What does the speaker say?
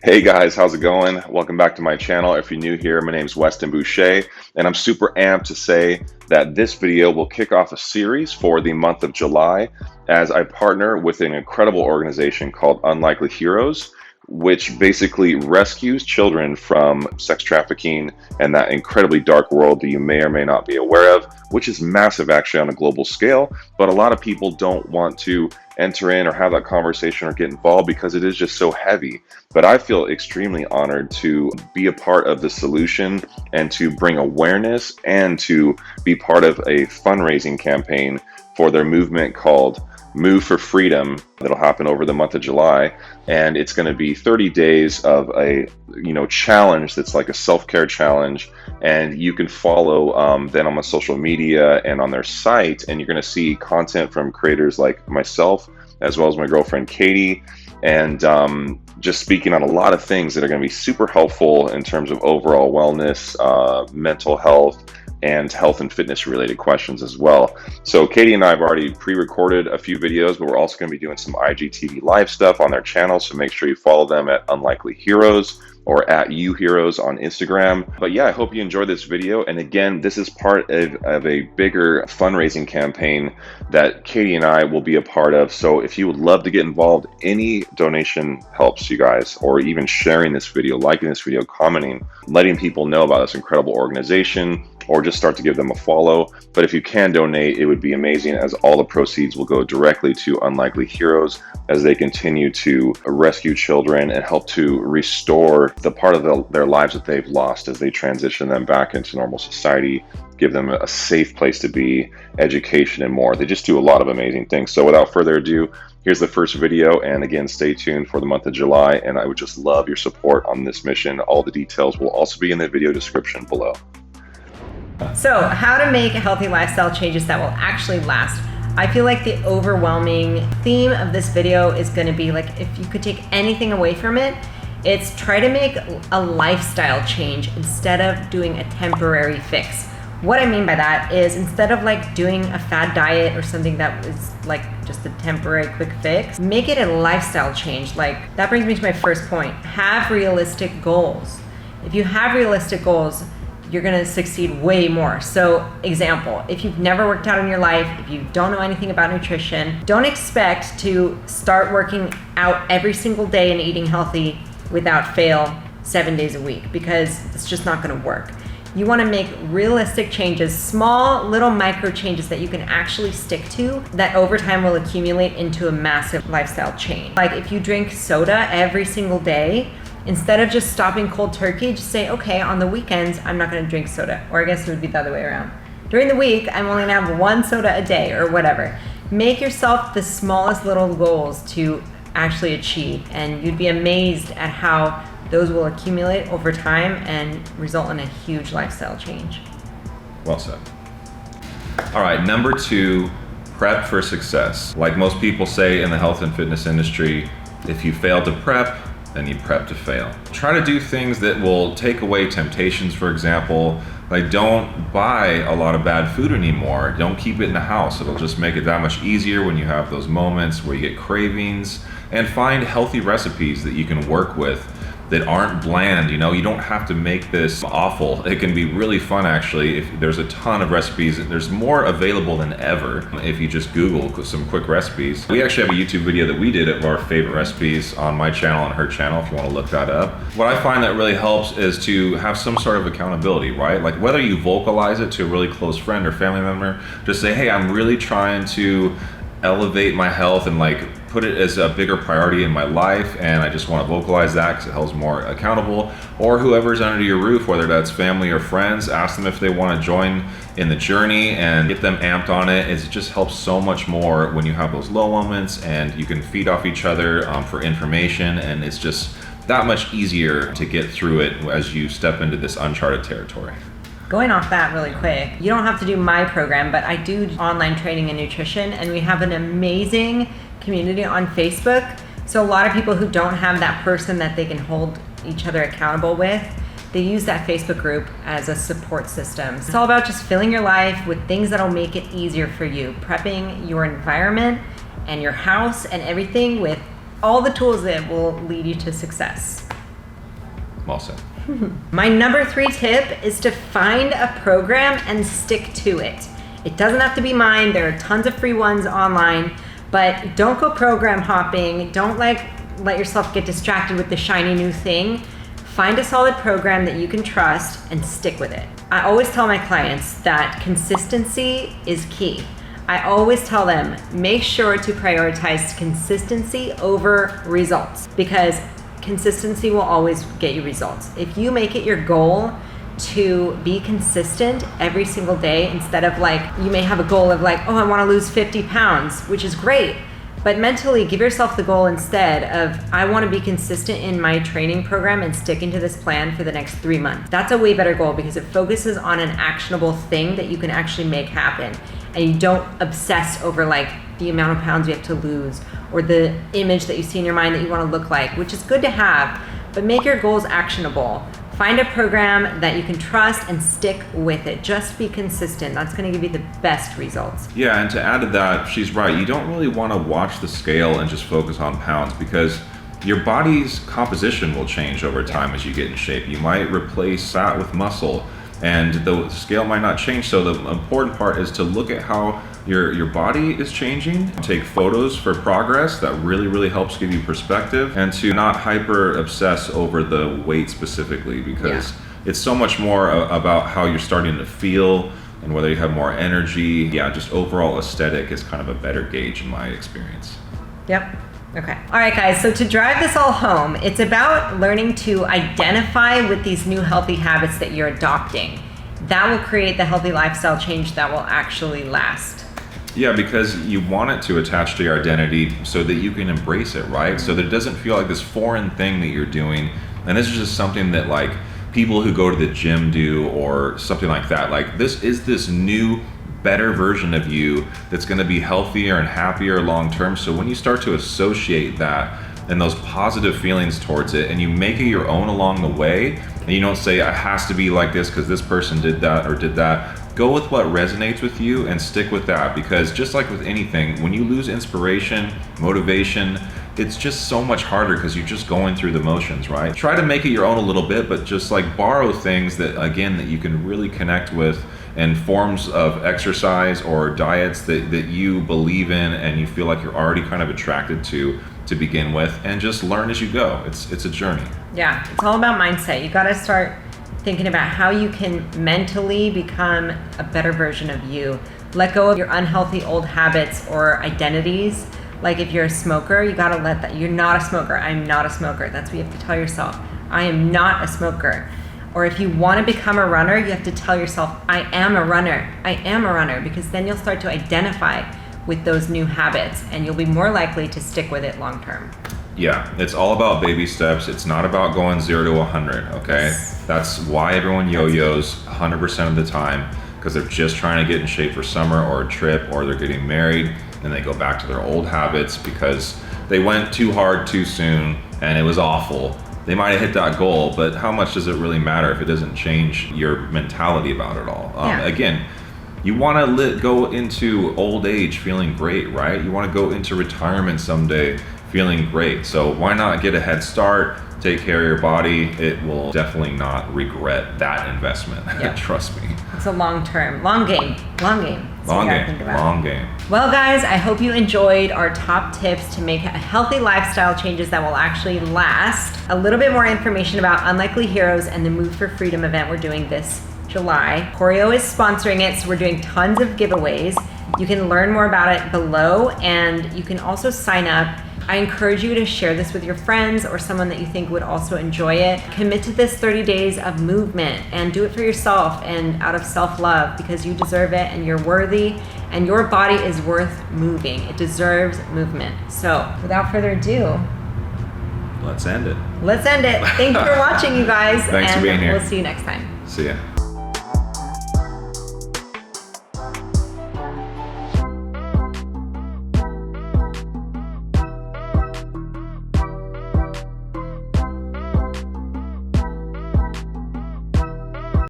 Hey guys, how's it going? Welcome back to my channel. If you're new here, my name is Weston Boucher, and I'm super amped to say that this video will kick off a series for the month of July as I partner with an incredible organization called Unlikely Heroes, which basically rescues children from sex trafficking and that incredibly dark world that you may or may not be aware of, which is massive actually on a global scale, but a lot of people don't want to enter in or have that conversation or get involved because it is just so heavy. But I feel extremely honored to be a part of the solution and to bring awareness and to be part of a fundraising campaign for their movement called Move for Freedom that'll happen over the month of July. And it's going to be 30 days of a challenge that's like a self-care challenge, and you can follow them on my social media and on their site, and you're going to see content from creators like myself as well as my girlfriend Katie, and just speaking on a lot of things that are going to be super helpful in terms of overall wellness, mental health, and health and fitness related questions as well. So Katie and I have already pre-recorded a few videos, but we're also going to be doing some IGTV live stuff on their channel, so make sure you follow them at Unlikely Heroes or at YouHeroes on Instagram. But yeah, I hope you enjoyed this video. And again, this is part of a bigger fundraising campaign that Katie and I will be a part of. So if you would love to get involved, any donation helps you guys, or even sharing this video, liking this video, commenting, letting people know about this incredible organization, or just start to give them a follow. But if you can donate, it would be amazing, as all the proceeds will go directly to Unlikely Heroes as they continue to rescue children and help to restore the part of their lives that they've lost as they transition them back into normal society, give them a safe place to be, education, and more. They just do a lot of amazing things. So without further ado, here's the first video, and again, stay tuned for the month of July, and I would just love your support on this mission. All the details will also be in the video description below. So, how to make healthy lifestyle changes that will actually last. I feel like the overwhelming theme of this video is going to be like, if you could take anything away from it, it's try to make a lifestyle change instead of doing a temporary fix. What I mean by that is, instead of like doing a fad diet or something that is like just a temporary quick fix, make it a lifestyle change. Like, that brings me to my first point. Have realistic goals. If you have realistic goals, you're gonna succeed way more. So, example, if you've never worked out in your life, if you don't know anything about nutrition, don't expect to start working out every single day and eating healthy without fail 7 days a week, because it's just not gonna work. You wanna make realistic changes, small little micro changes that you can actually stick to, that over time will accumulate into a massive lifestyle change. Like, if you drink soda every single day, instead of just stopping cold turkey, just say, okay, on the weekends, I'm not gonna drink soda. Or I guess it would be the other way around. During the week, I'm only gonna have one soda a day, or whatever. Make yourself the smallest little goals to actually achieve, and you'd be amazed at how those will accumulate over time and result in a huge lifestyle change. Well said. All right, number 2, prep for success. Like most people say in the health and fitness industry, if you fail to prep, then you prep to fail. Try to do things that will take away temptations, for example. Like, don't buy a lot of bad food anymore. Don't keep it in the house. It'll just make it that much easier when you have those moments where you get cravings. And find healthy recipes that you can work with that aren't bland. You don't have to make this awful. It can be really fun, actually. If there's a ton of recipes, there's more available than ever if you just Google some quick recipes. We actually have a YouTube video that we did of our favorite recipes on my channel and her channel, if you want to look that up. What I find that really helps is to have some sort of accountability, right? Like, whether you vocalize it to a really close friend or family member, just say, hey, I'm really trying to elevate my health and like put it as a bigger priority in my life, and I just want to vocalize that because it helps more accountable. Or whoever's under your roof, whether that's family or friends, ask them if they want to join in the journey and get them amped on it. It just helps so much more when you have those low moments, and you can feed off each other for information, and it's just that much easier to get through it as you step into this uncharted territory. Going off that really quick, you don't have to do my program, but I do online training and nutrition, and we have an amazing community on Facebook. So a lot of people who don't have that person that they can hold each other accountable with, they use that Facebook group as a support system. It's all about just filling your life with things that'll make it easier for you, prepping your environment and your house and everything with all the tools that will lead you to success. Well said. My number 3 tip is to find a program and stick to it. It doesn't have to be mine. There are tons of free ones online, but don't go program hopping. Don't let yourself get distracted with the shiny new thing. Find a solid program that you can trust and stick with it. I always tell my clients that consistency is key. I always tell them, make sure to prioritize consistency over results, because consistency will always get you results. If you make it your goal to be consistent every single day, instead of like, you may have a goal of like, oh, I want to lose 50 pounds, which is great. But mentally give yourself the goal instead of, I want to be consistent in my training program and sticking to this plan for the next 3 months. That's a way better goal because it focuses on an actionable thing that you can actually make happen. And you don't obsess over like the amount of pounds you have to lose or the image that you see in your mind that you want to look like, which is good to have, but make your goals actionable. Find a program that you can trust and stick with it. Just be consistent. That's going to give you the best results. Yeah, and to add to that, she's right. You don't really want to watch the scale and just focus on pounds, because your body's composition will change over time as you get in shape. You might replace fat with muscle, and the scale might not change. So the important part is to look at how your body is changing, take photos for progress. That really helps give you perspective, and to not hyper obsess over the weight specifically, because it's so much more about how you're starting to feel and whether you have more energy. Yeah, just overall aesthetic is kind of a better gauge in my experience. Yep. Okay. All right, guys. So to drive this all home, it's about learning to identify with these new healthy habits that you're adopting. That will create the healthy lifestyle change that will actually last. Yeah, because you want it to attach to your identity so that you can embrace it, right? So that it doesn't feel like this foreign thing that you're doing. And this is just something that like people who go to the gym do or something like that. Like this is this new, better version of you that's going to be healthier and happier long term. So when you start to associate that and those positive feelings towards it, and you make it your own along the way, and you don't say it has to be like this because this person did that or did that. Go with what resonates with you and stick with that, because just like with anything, when you lose inspiration, motivation, it's just so much harder because you're just going through the motions, right? Try to make it your own a little bit, but just like borrow things that, again, that you can really connect with, and forms of exercise or diets that you believe in and you feel like you're already kind of attracted to begin with, and just learn as you go. It's a journey. Yeah, it's all about mindset. You got to start thinking about how you can mentally become a better version of you. Let go of your unhealthy old habits or identities. Like if you're a smoker, you gotta let that, you're not a smoker. I'm not a smoker. That's what you have to tell yourself. I am not a smoker. Or if you want to become a runner, you have to tell yourself, I am a runner. I am a runner, because then you'll start to identify with those new habits and you'll be more likely to stick with it long term. Yeah, it's all about baby steps. It's not about going 0 to 100, okay? Yes. That's why everyone yo-yos 100% of the time, because they're just trying to get in shape for summer or a trip, or they're getting married and they go back to their old habits because they went too hard too soon and it was awful. They might have hit that goal, but how much does it really matter if it doesn't change your mentality about it all? Again, you want to go into old age feeling great, right? You want to go into retirement someday feeling great. So why not get a head start, take care of your body? It will definitely not regret that investment. Yeah. Trust me. It's a long game. Long game. Long game. Well, guys, I hope you enjoyed our top tips to make healthy lifestyle changes that will actually last. A little bit more information about Unlikely Heroes and the Move for Freedom event we're doing this July. Choreo is sponsoring it, so we're doing tons of giveaways. You can learn more about it below, and you can also sign up. I encourage you to share this with your friends or someone that you think would also enjoy it. Commit to this 30 days of movement and do it for yourself and out of self-love, because you deserve it and you're worthy, and your body is worth moving. It deserves movement. So without further ado, let's end it. Thank you for watching, you guys. Thanks for being here. We'll see you next time. See ya.